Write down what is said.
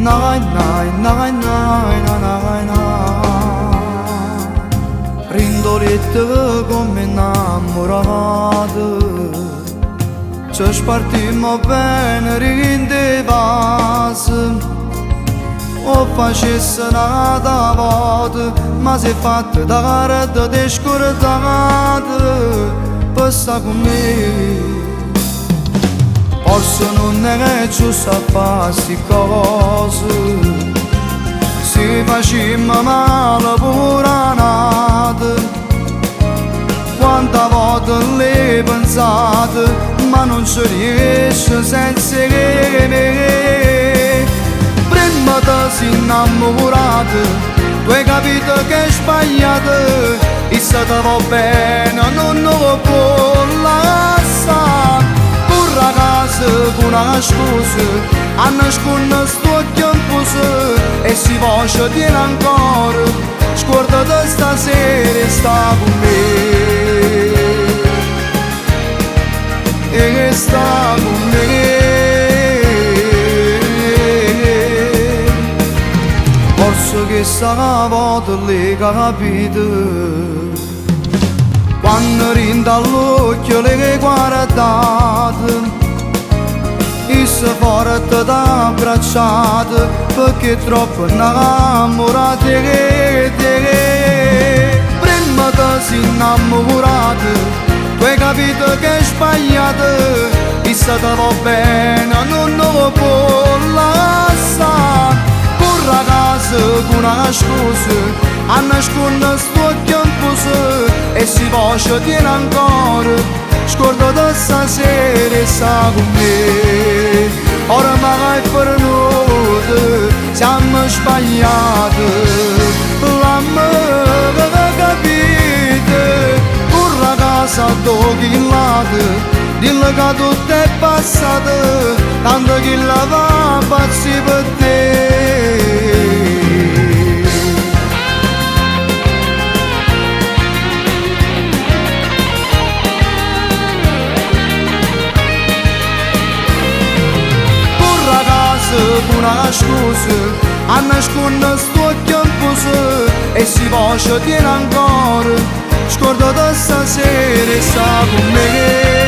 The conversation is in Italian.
Nai, nai, nai, nai, nai, nai, nai. Rindolette come innamorate, ci spartimmo bene rindevase. O facesse nata volta, ma si è fatta da carta di scordate per sta con me. Forse non è che ci sta a fare sti cose, si facemmo male pure a nata. Quante volte le pensate, ma non ci riesce senza che me. Prima ti sei innamorata, tu hai capito che è sbagliata, e se ti va bene non lo può lasciare. Ragazza con una scusa, a nascondere sto occhio in fuso, e si voce tiene ancora, scordati stasera e sta con me, e sta con me. Forse che sta volta le capite, quando rinda all'occhio le guardate, e se forte da abbracciate, perché troppo innamorate te. Prima ti sei innamorata, tu hai capito che è sbagliata, e se ti va bene non lo può lasciare. Corra a casa con una scusa, a nascondere sto occhio in fuso, e si voce tiene ancora, scordati stasera e sta con me. Ormai per noi siamo sbagliati, l'amore capite. Corra a casa dove late, dillo che tutto è passato, tanto che la va pazzi per te. Con una scusa, a nascondere sto occhio in fuso, e si voce tiene ancora, scordati stasera e sta con me.